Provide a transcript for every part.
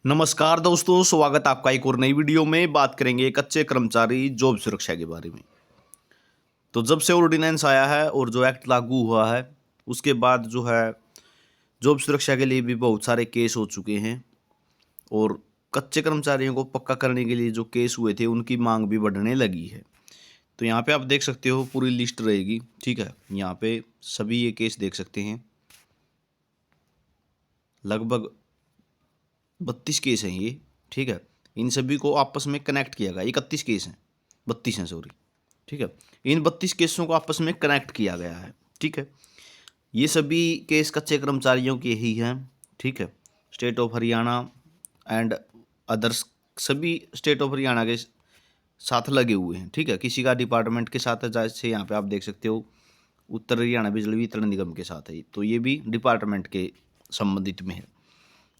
नमस्कार दोस्तों, स्वागत आपका एक और नई वीडियो में। बात करेंगे कच्चे कर्मचारी जॉब सुरक्षा के बारे में। तो जब से ऑर्डिनेंस आया है और जो एक्ट लागू हुआ है उसके बाद जो है जॉब सुरक्षा के लिए भी बहुत सारे केस हो चुके हैं और कच्चे कर्मचारियों को पक्का करने के लिए जो केस हुए थे उनकी मांग भी बढ़ने लगी है। तो यहाँ पे आप देख सकते हो, पूरी लिस्ट रहेगी, ठीक है। यहाँ पे सभी ये केस देख सकते हैं, लगभग 32 केस हैं ये, ठीक है। इन सभी को आपस में कनेक्ट किया गया, 31 केस हैं, 32 हैं सॉरी, ठीक है। इन 32 केसों को आपस में कनेक्ट किया गया है, ठीक है। ये सभी केस कच्चे कर्मचारियों के ही हैं, ठीक है। State of Haryana and others, सभी स्टेट ऑफ हरियाणा के साथ लगे हुए हैं, ठीक है। किसी का डिपार्टमेंट के साथ है, जैसे यहाँ पे आप देख सकते हो उत्तर हरियाणा बिजली वितरण निगम के साथ है, तो ये भी डिपार्टमेंट के संबंधित में है।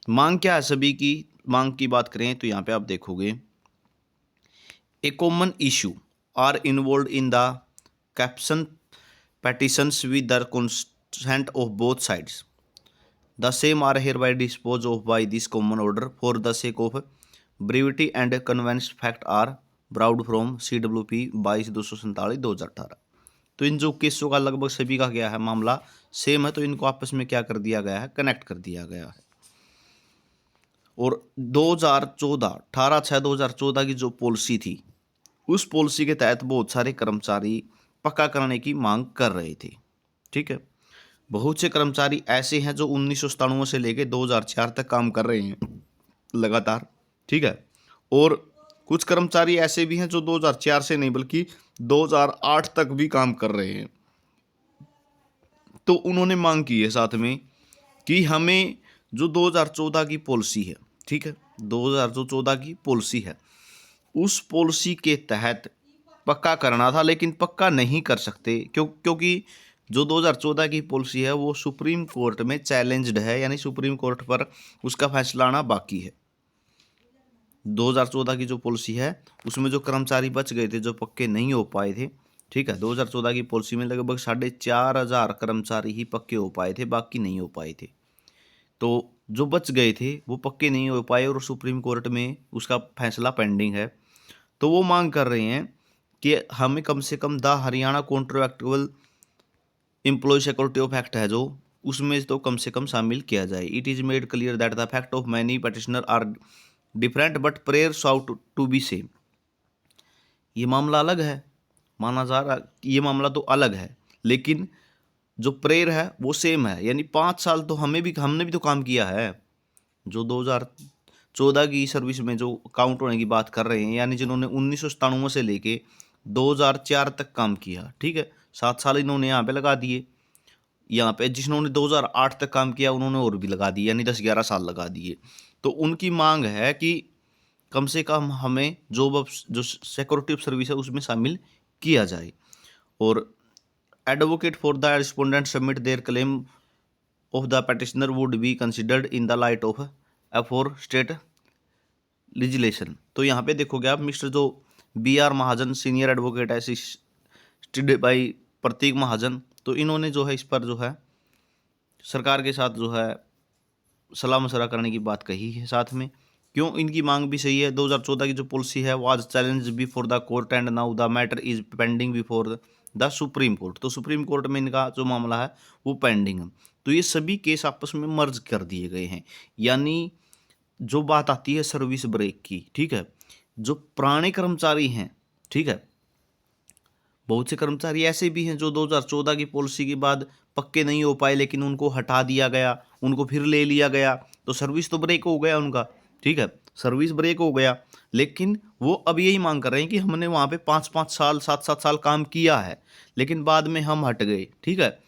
मांग क्या है सभी की? मांग की बात करें तो यहाँ पे आप देखोगे, a common issue are involve in the caption petitions with the consent of both sides. The same are hereby disposed of by this common order for the sake of brevity and convenience. Fact are brought from CWP 22/247/2018। तो इन जो केसों का लगभग सभी का क्या है मामला सेम है, तो इनको आपस में क्या कर दिया गया है, कनेक्ट कर दिया गया है। और 2014 18/6/2014 की जो पॉलिसी थी, उस पॉलिसी के तहत बहुत सारे कर्मचारी पक्का करने की मांग कर रहे थे, ठीक है। बहुत से कर्मचारी ऐसे हैं जो 1997 से लेकर 2004 तक काम कर रहे हैं लगातार, ठीक है। और कुछ कर्मचारी ऐसे भी हैं जो 2004 से नहीं बल्कि 2008 तक भी काम कर रहे हैं। तो उन्होंने मांग की है साथ में कि हमें जो 2014 की पॉलिसी है, ठीक है, 2014 की पॉलिसी है, उस पॉलिसी के तहत पक्का करना था, लेकिन पक्का नहीं कर सकते क्योंकि जो 2014 की पॉलिसी है वो सुप्रीम कोर्ट में चैलेंज्ड है, यानी सुप्रीम कोर्ट पर उसका फैसला आना बाकी है। 2014 की जो पॉलिसी है उसमें जो कर्मचारी बच गए थे, जो पक्के नहीं हो पाए थे, ठीक है, 2014 की पॉलिसी में लगभग 4,500 कर्मचारी ही पक्के हो पाए थे, बाकी नहीं हो पाए थे। तो जो बच गए थे वो पक्के नहीं हो पाए और सुप्रीम कोर्ट में उसका फैसला पेंडिंग है। तो वो मांग कर रहे हैं कि हमें कम से कम the Haryana contractual employ security of act है जो, उसमें तो कम से कम शामिल किया जाए। It is made clear that the fact of many petitioner are different but prayer sought to be same. ये मामला अलग है, माना जा रहा ये मामला तो अलग है, लेकिन जो प्रेयर है वो सेम है। यानी 5 साल तो हमने भी तो काम किया है। जो 2014 की सर्विस में जो काउंट होने की बात कर रहे हैं, यानी जिन्होंने 1997 से लेके 2004 तक काम किया, ठीक है, 7 साल इन्होंने यहाँ पे लगा दिए। यहाँ पे जिन्होंने 2008 तक काम किया उन्होंने और भी लगा दिए, यानी 10-11 साल लगा दिए। तो उनकी मांग है कि कम से कम हमें जो सिक्योरिटी सर्विस है उसमें शामिल किया जाए। और advocate for the respondent submit their claim of the petitioner would be considered in the light of afore state legislation. तो यहाँ पे देखोगे आप, मिस्टर जो BR महाजन सीनियर एडवोकेट है, असिस्टेड बाई प्रतीक महाजन, तो इन्होंने जो है इस पर जो है सरकार के साथ जो है सलाह मशवरा करने की बात कही है साथ में। क्यों? इनकी मांग भी सही है। 2014 की जो पॉलिसी है वो आज challenge before the court and now the matter is pending before the supreme court. तो सुप्रीम कोर्ट में इनका जो मामला है वो पेंडिंग है। तो ये सभी केस आपस में मर्ज कर दिए गए हैं। यानी जो बात आती है सर्विस ब्रेक की, ठीक है, जो पुराने कर्मचारी हैं, ठीक है, बहुत से कर्मचारी ऐसे भी हैं जो 2014 की पॉलिसी के बाद पक्के नहीं हो पाए, लेकिन उनको हटा दिया गया, उनको फिर ले लिया गया, तो सर्विस तो ब्रेक हो गया उनका, ठीक है, सर्विस ब्रेक हो गया। लेकिन वो अब यही मांग कर रहे हैं कि हमने वहाँ पे 5-5 साल 7-7 साल काम किया है, लेकिन बाद में हम हट गए, ठीक है,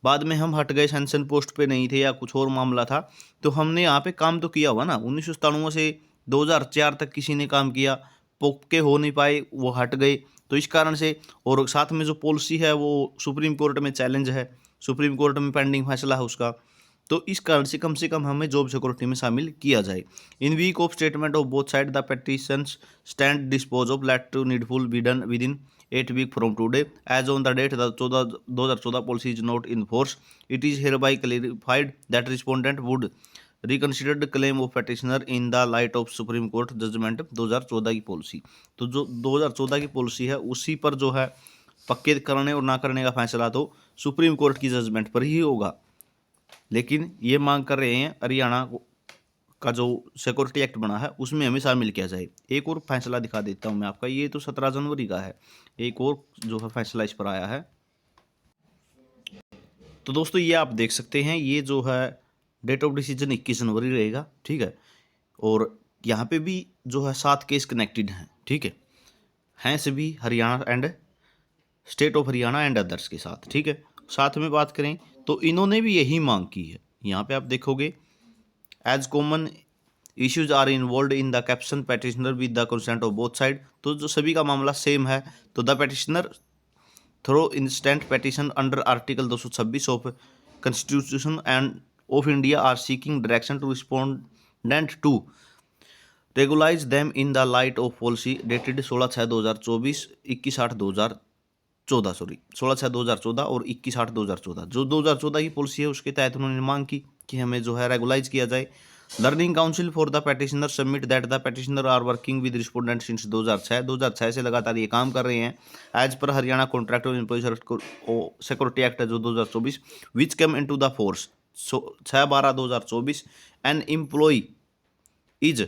बाद में हम हट गए, सेंशन पोस्ट पे नहीं थे या कुछ और मामला था, तो हमने यहाँ पे काम तो किया हुआ ना। 1997 से 2004 तक किसी ने काम किया, पक्के हो नहीं पाए, वो हट गए, तो इस कारण से। और साथ में जो पॉलिसी है वो सुप्रीम कोर्ट में चैलेंज है, सुप्रीम कोर्ट में पेंडिंग फैसला है उसका। तो इस कारण से कम हमें जॉब सिक्योरिटी में शामिल किया जाए। In week of statement of both side the petitions stand dispose of let to needful be done within 8 weeks from today as on the date the 2014 policy is not in force. It is hereby clarified that respondent would reconsidered claim of petitioner in the light of Supreme Court judgment 2014 की policy. तो जो 2014 की policy है उसी पर जो है पक्के करने और ना करने का फैसला तो सुप्रीम कोर्ट की जजमेंट पर ही होगा। लेकिन ये मांग कर रहे हैं हरियाणा का जो सिक्योरिटी एक्ट बना है उसमें हमें शामिल किया जाए। एक और फैसला दिखा देता हूँ मैं आपका, ये तो 17 जनवरी का है, एक और जो है फैसला इस पर आया है। तो दोस्तों ये आप देख सकते हैं, ये जो है डेट ऑफ डिसीजन 21 जनवरी रहेगा, ठीक है। और यहाँ पे भी जो है 7 केस कनेक्टेड हैं, ठीक है, हैं सभी Haryana and state of Haryana and others के साथ, ठीक है। साथ में बात करें तो इन्होंने भी यही मांग की है। यहाँ पे आप देखोगे as common issues are involve in the caption petitioner with the consent of both side. तो जो सभी का मामला सेम है, तो the petitioner through instant petition under article 226 of constitution and of India are seeking direction to respondent to regularise them in the light of policy dated 16/6/2024, 21/8/2014, sorry 16/6/2014 और 21/8/2014। जो 2014 की पॉलिसी है उसके तहत उन्होंने मांग की कि हमें जो है रेगुलाइज किया जाए। Learning counsel for the petitioner submit that the petitioner are working with respondent since 2006 से लगातार ये काम कर रहे हैं एज पर हरियाणा कॉन्ट्रैक्ट और एम्प्लॉय सिक्योरिटी एक्ट जो 2024 which come into the force 6/12/2024। An employ is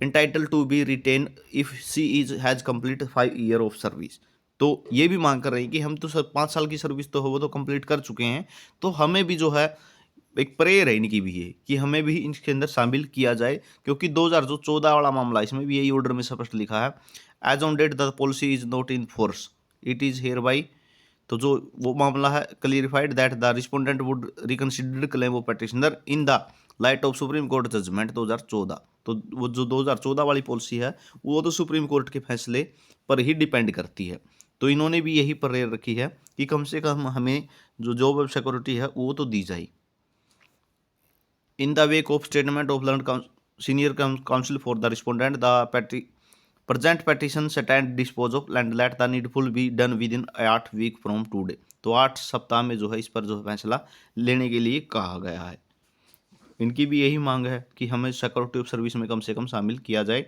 entitled to be retained if she is has complete 5 year of service। तो ये भी मांग कर रहे हैं कि हम तो 5 साल की सर्विस तो वो तो कंप्लीट कर चुके हैं, तो हमें भी जो है एक प्रेयर है इनकी भी है कि हमें भी इसके अंदर शामिल किया जाए, क्योंकि 2014 वाला मामला इसमें भी यही ऑर्डर में स्पष्ट लिखा है as on date the policy is not in force it is hereby. तो जो वो मामला है clarified that the respondent would reconsidered claim of petitioner in the light of Supreme Court judgment 2014। तो वो जो 2014 वाली पॉलिसी है वो तो सुप्रीम कोर्ट के फैसले पर ही डिपेंड करती है। तो इन्होंने भी यही प्रेयर रखी है कि कम से कम हमें जो जॉब ऑफ सिक्योरिटी है वो तो दी जाए। In the wake of statement of learn senior council for the respondent the present petition set and dispose of and let the needful be done within 8 week from today। तो 8 सप्ताह में जो है इस पर जो फैसला लेने के लिए कहा गया है। इनकी भी यही मांग है कि हमें सिक्योरिटी ऑफ सर्विस में कम से कम शामिल किया जाए,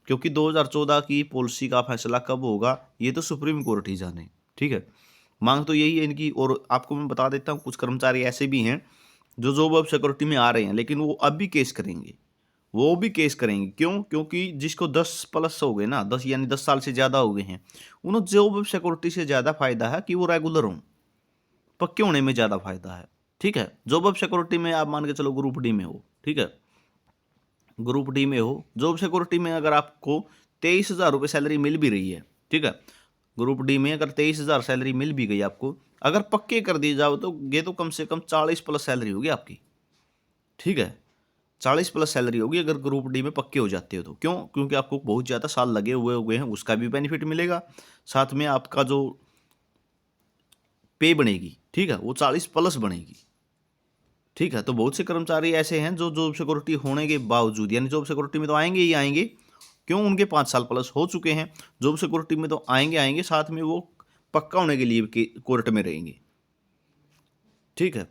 क्योंकि 2014 की पॉलिसी का फैसला कब होगा ये तो सुप्रीम कोर्ट ही जाने, ठीक है। मांग तो यही है इनकी। और आपको मैं बता देता हूँ कुछ कर्मचारी ऐसे भी हैं जो जॉब ऑफ सिक्योरिटी में आ रहे हैं लेकिन वो अब भी केस करेंगे, वो भी केस करेंगे। क्यों? क्योंकि जिसको 10+ हो गए ना, 10 यानी 10 साल से ज़्यादा हो गए हैं, उन्हें जॉब ऑफ सिक्योरिटी से ज़्यादा फायदा है कि वो रेगुलर हों, पक्के होने में ज़्यादा फायदा है, ठीक है। जॉब ऑफ सिक्योरिटी में आप मान के चलो ग्रुप डी में हो, ठीक है, ग्रुप डी में हो, जॉब सिक्योरिटी में अगर आपको 23,000 रुपये सैलरी मिल भी रही है, ठीक है, ग्रुप डी में अगर 23,000 सैलरी मिल भी गई आपको, अगर पक्के कर दी जाओ तो ये तो कम से कम 40+ सैलरी होगी आपकी, ठीक है, 40+ सैलरी होगी अगर ग्रुप डी में पक्के हो जाते हो तो। क्यों? क्योंकि आपको बहुत ज़्यादा साल लगे हुए हैं, उसका भी बेनिफिट मिलेगा, साथ में आपका जो पे बनेगी, ठीक है, वो 40+ बनेगी, ठीक है। तो बहुत से कर्मचारी ऐसे हैं जो जॉब सिक्योरिटी होने के बावजूद, यानी जॉब सिक्योरिटी में तो आएंगे ही आएंगे, क्यों? उनके 5 साल प्लस हो चुके हैं, जॉब सिक्योरिटी में तो आएंगे, साथ में वो पक्का होने के लिए कोर्ट में रहेंगे, ठीक है।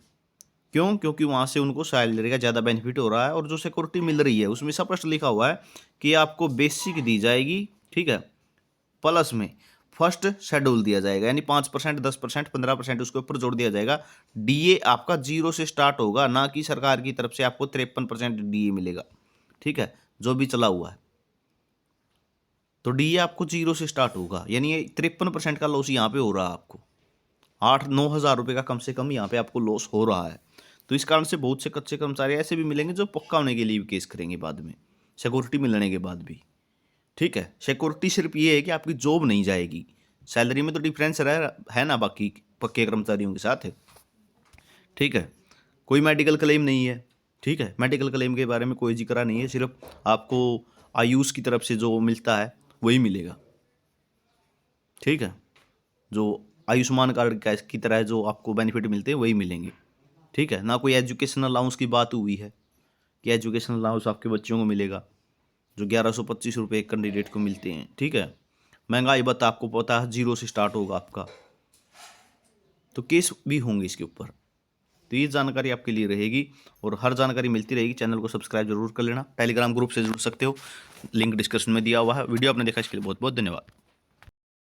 क्यों? क्योंकि वहाँ से उनको सैलरी का ज़्यादा बेनिफिट हो रहा है, और जो सिक्योरिटी मिल रही है उसमें स्पष्ट लिखा हुआ है कि आपको बेसिक दी जाएगी, ठीक है, प्लस में फर्स्ट शेड्यूल दिया जाएगा, यानी 5%, 10%, 15% उसके ऊपर जोड़ दिया जाएगा। डीए आपका 0 से स्टार्ट होगा, ना कि सरकार की तरफ से आपको 53% डीए मिलेगा, ठीक है, जो भी चला हुआ है। तो डीए आपको 0 से स्टार्ट होगा, यानी ये 53% का लॉस यहाँ पे हो रहा है आपको, 8-9 हज़ार रुपये का कम से कम यहाँ पे आपको लॉस हो रहा है। तो इस कारण से बहुत से कच्चे कर्मचारी ऐसे भी मिलेंगे जो पक्का होने के लिए भी केस करेंगे बाद में, सिक्योरिटी मिलने के बाद भी, ठीक है। सिक्योरिटी सिर्फ ये है कि आपकी जॉब नहीं जाएगी, सैलरी में तो डिफरेंस है ना बाकी पक्के कर्मचारियों के साथ है, ठीक है। कोई मेडिकल क्लेम नहीं है, ठीक है, मेडिकल क्लेम के बारे में कोई जिक्र नहीं है, सिर्फ आपको आयुष की तरफ से जो मिलता है वही मिलेगा, ठीक है, जो आयुष्मान कार्ड की तरह जो आपको बेनिफिट मिलते हैं वही मिलेंगे, ठीक है। ना कोई एजुकेशन अलाउंस की बात हुई है कि एजुकेशन अलाउंस आपके बच्चों को मिलेगा, जो 1125 रुपये एक कैंडिडेट को मिलते हैं, ठीक है। महंगाई भत्ता आपको पता है 0 से स्टार्ट होगा आपका, तो केस भी होंगे इसके ऊपर, तो ये जानकारी आपके लिए रहेगी और हर जानकारी मिलती रहेगी। चैनल को सब्सक्राइब जरूर कर लेना, टेलीग्राम ग्रुप से जुड़ सकते हो, लिंक डिस्क्रिप्शन में दिया हुआ है। वीडियो आपने देखा इसके लिए बहुत बहुत धन्यवाद।